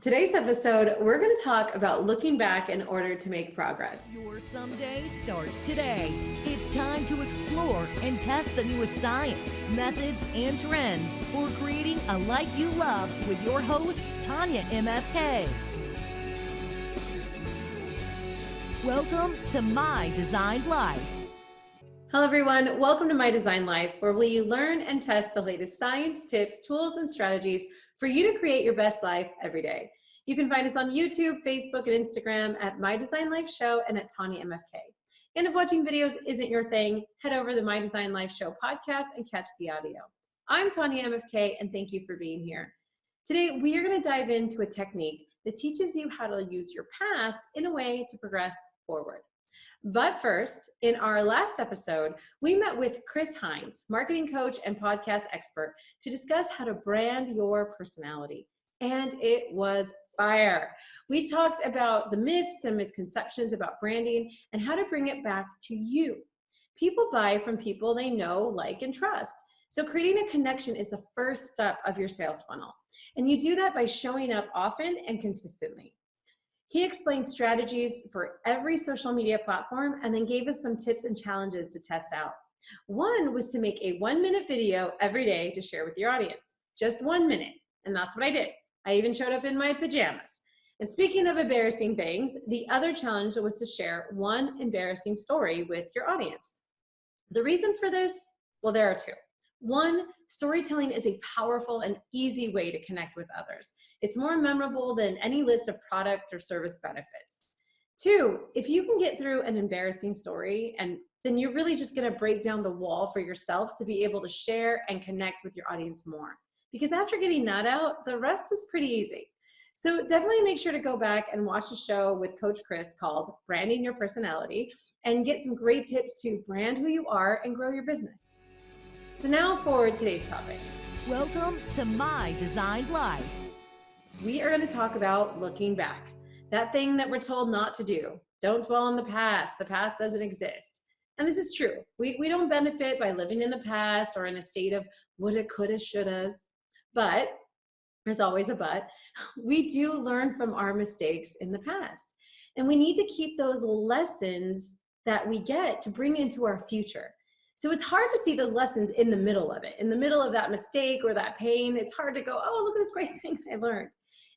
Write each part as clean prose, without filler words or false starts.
Today's episode, we're going to talk about looking back in order to make progress. Your someday starts today. It's time to explore and test the newest science, methods, and trends for creating a life you love with your host, Tanya MFK. Welcome to My Designed Life. Hello, everyone. Welcome to My Designed Life, where we learn and test the latest science, tips, tools, and strategies for you to create your best life every day. You can find us on YouTube, Facebook, and Instagram at My Designed Life Show and at Tanya MFK. And if watching videos isn't your thing, head over to the My Designed Life Show podcast and catch the audio. I'm Tanya MFK, and thank you for being here. Today, we are going to dive into a technique that teaches you how to use your past in a way to progress forward. But first, in our last episode, we met with Chris Hines, marketing coach and podcast expert, to discuss how to brand your personality. And it was fire. We talked about the myths and misconceptions about branding and how to bring it back to you. People buy from people they know, like, and trust. So creating a connection is the first step of your sales funnel. And you do that by showing up often and consistently. He explained strategies for every social media platform and then gave us some tips and challenges to test out. One was to make a 1-minute video every day to share with your audience. Just 1 minute. And that's what I did. I even showed up in my pajamas. And speaking of embarrassing things, the other challenge was to share one embarrassing story with your audience. The reason for this, well, there are two. One, storytelling is a powerful and easy way to connect with others. It's more memorable than any list of product or service benefits. Two, if you can get through an embarrassing story, and then you're really just going to break down the wall for yourself to be able to share and connect with your audience more. Because after getting that out, the rest is pretty easy. So definitely make sure to go back and watch a show with Coach Chris called Branding Your Personality and get some great tips to brand who you are and grow your business. So now for today's topic. Welcome to My Designed Life. We are going to talk about looking back. That thing that we're told not to do. Don't dwell on the past. The past doesn't exist. And this is true. We don't benefit by living in the past or in a state of woulda, coulda, shouldas. But there's always a but. We do learn from our mistakes in the past. And we need to keep those lessons that we get to bring into our future. So it's hard to see those lessons in the middle of it. In the middle of that mistake or that pain, it's hard to go, oh, look at this great thing I learned.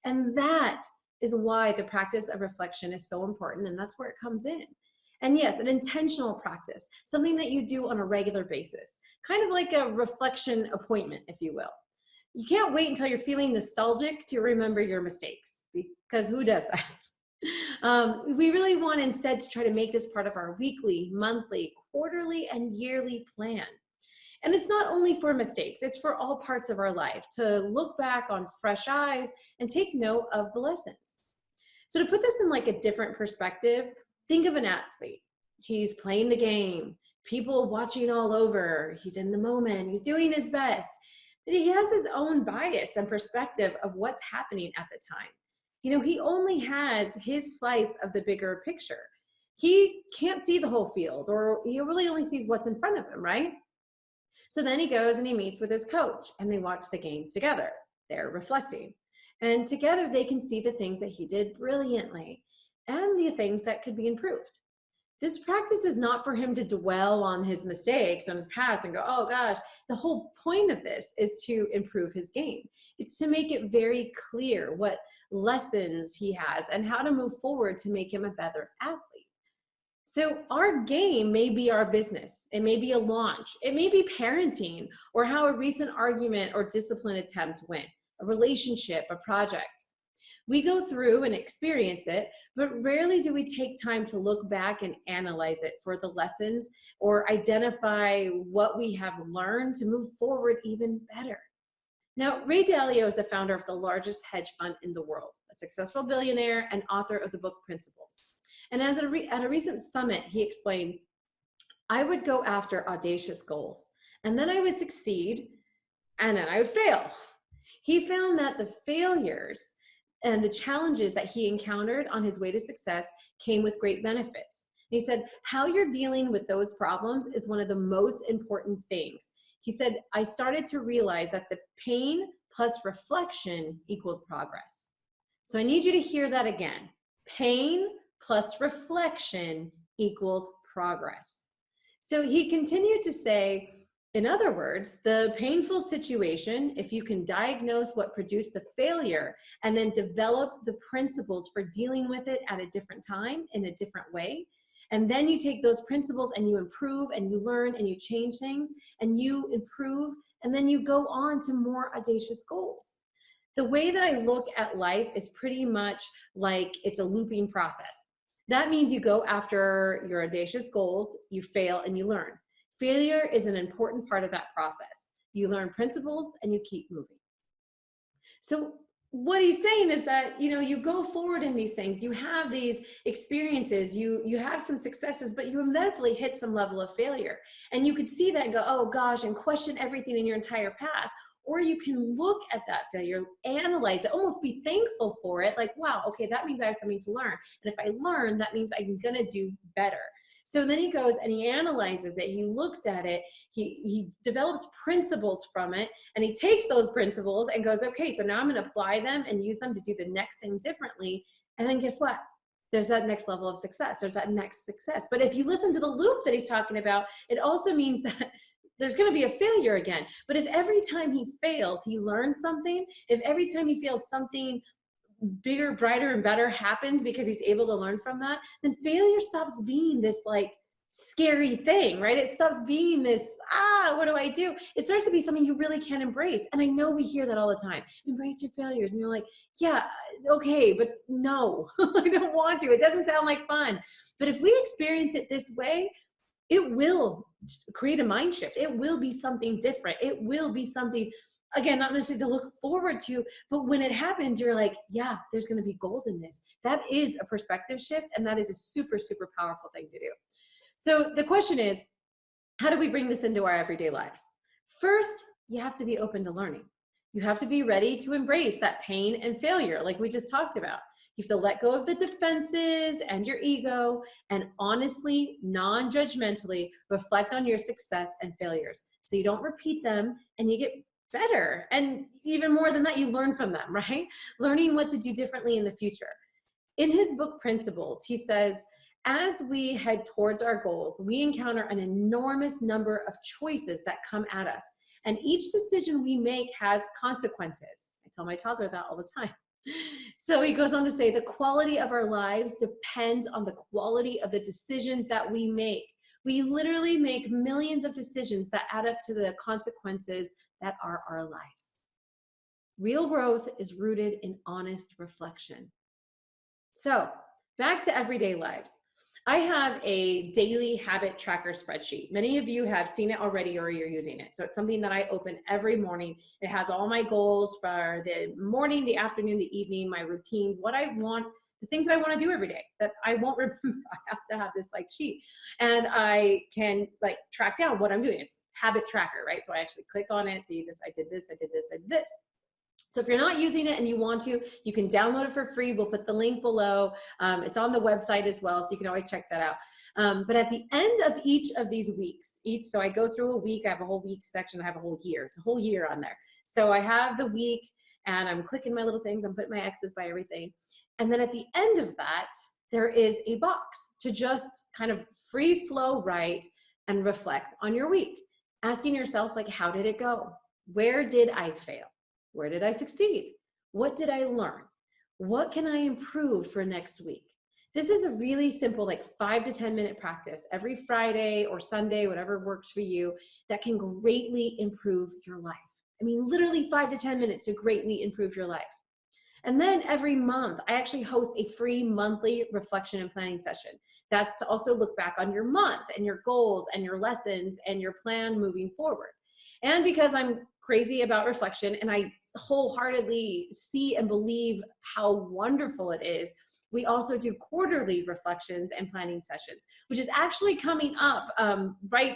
And that is why the practice of reflection is so important, and that's where it comes in. And yes, an intentional practice, something that you do on a regular basis, kind of like a reflection appointment, if you will. You can't wait until you're feeling nostalgic to remember your mistakes, because who does that? We really want instead to try to make this part of our weekly, monthly, quarterly, and yearly plan. And it's not only for mistakes, it's for all parts of our life to look back on fresh eyes and take note of the lessons. So to put this in like a different perspective, think of an athlete. He's playing the game, people watching all over, he's in the moment, he's doing his best, but he has his own bias and perspective of what's happening at the time. He only has his slice of the bigger picture. He can't see the whole field, or he really only sees what's in front of him, right? So then he goes and he meets with his coach and they watch the game together. They're reflecting. And together they can see the things that he did brilliantly and the things that could be improved. This practice is not for him to dwell on his mistakes on his past and go, oh gosh, the whole point of this is to improve his game. It's to make it very clear what lessons he has and how to move forward to make him a better athlete. So our game may be our business. It may be a launch. It may be parenting, or how a recent argument or discipline attempt went, a relationship, a project. We go through and experience it, but rarely do we take time to look back and analyze it for the lessons or identify what we have learned to move forward even better. Now, Ray Dalio is the founder of the largest hedge fund in the world, a successful billionaire and author of the book Principles. And at a recent summit, he explained, I would go after audacious goals, and then I would succeed, and then I would fail. He found that the failures and the challenges that he encountered on his way to success came with great benefits. He said, how you're dealing with those problems is one of the most important things. He said, I started to realize that the pain plus reflection equaled progress. So I need you to hear that again. Pain plus reflection equals progress. So he continued to say, in other words, the painful situation, if you can diagnose what produced the failure and then develop the principles for dealing with it at a different time in a different way, and then you take those principles and you improve and you learn and you change things and you improve, and then you go on to more audacious goals. The way that I look at life is pretty much like it's a looping process. That means you go after your audacious goals, you fail, and you learn. Failure is an important part of that process. You learn principles and you keep moving. So what he's saying is that, you go forward in these things, you have these experiences, you have some successes, but you inevitably hit some level of failure. And you could see that and go, oh gosh, and question everything in your entire path. Or you can look at that failure, analyze it, almost be thankful for it. Like, wow, okay, that means I have something to learn. And if I learn, that means I'm gonna do better. So then he goes and he analyzes it, he looks at it, he develops principles from it, and he takes those principles and goes, okay, so now I'm gonna apply them and use them to do the next thing differently. And then guess what? There's that next level of success. There's that next success. But if you listen to the loop that he's talking about, it also means that there's going to be a failure again. But if every time he fails, he learns something, if every time he fails, something bigger, brighter, and better happens because he's able to learn from that, then failure stops being this like scary thing, right? It stops being this, what do I do? It starts to be something you really can embrace. And I know we hear that all the time. Embrace your failures. And you're like, yeah, okay, but no, I don't want to. It doesn't sound like fun. But if we experience it this way, it will create a mind shift. It will be something different. It will be something, again, not necessarily to look forward to, but when it happens, you're like, yeah, there's going to be gold in this. That is a perspective shift. And that is a super, super powerful thing to do. So the question is, how do we bring this into our everyday lives? First, you have to be open to learning. You have to be ready to embrace that pain and failure, like we just talked about. You have to let go of the defenses and your ego and honestly, non-judgmentally reflect on your success and failures. So you don't repeat them and you get better. And even more than that, you learn from them, right? Learning what to do differently in the future. In his book, Principles, he says, as we head towards our goals, we encounter an enormous number of choices that come at us. And each decision we make has consequences. I tell my toddler that all the time. So he goes on to say, the quality of our lives depends on the quality of the decisions that we make. We literally make millions of decisions that add up to the consequences that are our lives. Real growth is rooted in honest reflection. So back to everyday lives. I have a daily habit tracker spreadsheet. Many of you have seen it already or you're using it. So it's something that I open every morning. It has all my goals for the morning, the afternoon, the evening, my routines, what I want, the things that I want to do every day that I won't remember. I have to have this like sheet, and I can like track down what I'm doing. It's habit tracker, right? So I actually click on it, see this, I did this, I did this, I did this. So if you're not using it and you want to, you can download it for free. We'll put the link below. It's on the website as well, so you can always check that out. But at the end of each of these weeks, so I go through a week, I have a whole week section, I have a whole year. It's a whole year on there. So I have the week and I'm clicking my little things, I'm putting my X's by everything. And then at the end of that, there is a box to just kind of free flow write and reflect on your week. Asking yourself, like, how did it go? Where did I fail? Where did I succeed? What did I learn? What can I improve for next week? This is a really simple, like 5 to 10 minute practice every Friday or Sunday, whatever works for you, that can greatly improve your life. I mean, literally 5 to 10 minutes to greatly improve your life. And then every month, I actually host a free monthly reflection and planning session. That's to also look back on your month and your goals and your lessons and your plan moving forward. And because I'm crazy about reflection and I wholeheartedly see and believe how wonderful it is, we also do quarterly reflections and planning sessions, which is actually coming up right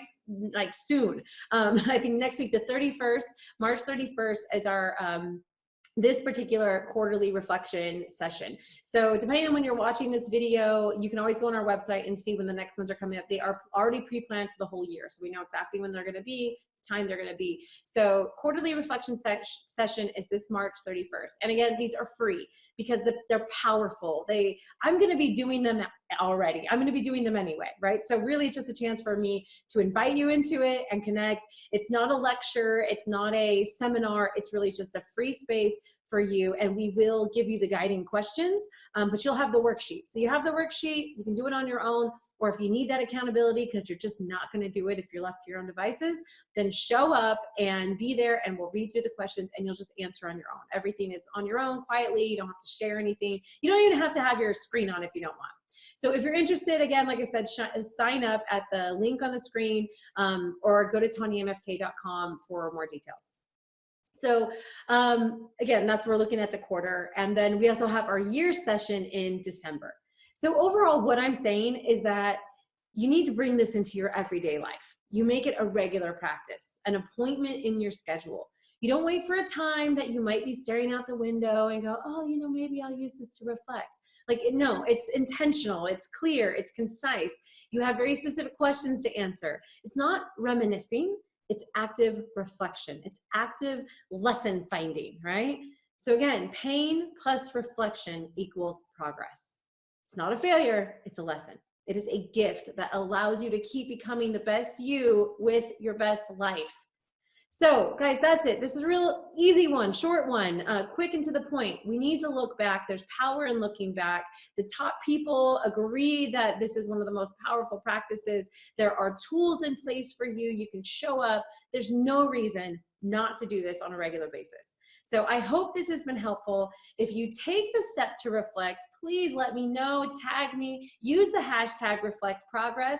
like soon. I think next week, the 31st, March 31st is our this particular quarterly reflection session. So depending on when you're watching this video, you can always go on our website and see when the next ones are coming up. They are already pre-planned for the whole year. So we know exactly when they're gonna be, time they're going to be. So quarterly reflection session is this March 31st. And again, these are free because they're powerful. I'm going to be doing them already. I'm going to be doing them anyway, right? So really it's just a chance for me to invite you into it and connect. It's not a lecture. It's not a seminar. It's really just a free space for you. And we will give you the guiding questions, but you'll have the worksheet. So you have the worksheet, you can do it on your own, or if you need that accountability because you're just not going to do it if you're left to your own devices, then show up and be there and we'll read through the questions and you'll just answer on your own. Everything is on your own quietly. You don't have to share anything. You don't even have to have your screen on if you don't want. So if you're interested, again, like I said, sign up at the link on the screen or go to TanyaMFK.com for more details. So again, that's we're looking at the quarter. And then we also have our year session in December. So overall, what I'm saying is that you need to bring this into your everyday life. You make it a regular practice, an appointment in your schedule. You don't wait for a time that you might be staring out the window and go, oh, maybe I'll use this to reflect. No, it's intentional, it's clear, it's concise. You have very specific questions to answer. It's not reminiscing, it's active reflection. It's active lesson finding, right? So again, pain plus reflection equals progress. It's not a failure, it's a lesson. It is a gift that allows you to keep becoming the best you with your best life. So guys, that's it. This is a real easy one, short one, quick and to the point. We need to look back. There's power in looking back. The top people agree that this is one of the most powerful practices. There are tools in place for you. You can show up. There's no reason not to do this on a regular basis. So I hope this has been helpful. If you take the step to reflect, please let me know, tag me, use the hashtag #ReflectProgress.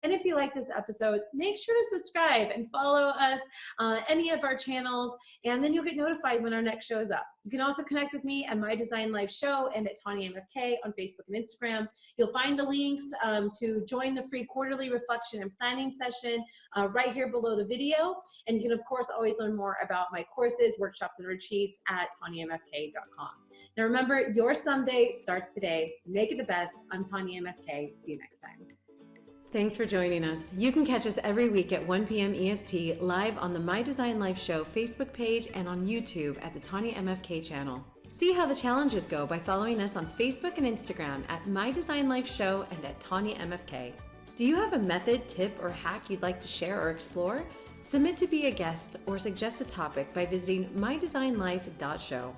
And if you like this episode, make sure to subscribe and follow us on any of our channels, and then you'll get notified when our next show is up. You can also connect with me at My Design Life Show and at Tanya MFK on Facebook and Instagram. You'll find the links to join the free quarterly reflection and planning session right here below the video. And you can, of course, always learn more about my courses, workshops, and retreats at TanyaMFK.com. Now remember, your someday starts today. Make it the best. I'm Tanya MFK. See you next time. Thanks for joining us. You can catch us every week at 1 p.m. EST live on the My Design Life Show Facebook page and on YouTube at the Tanya MFK channel. See how the challenges go by following us on Facebook and Instagram at My Design Life Show and at Tanya MFK. Do you have a method, tip, or hack you'd like to share or explore? Submit to be a guest or suggest a topic by visiting mydesignlife.show.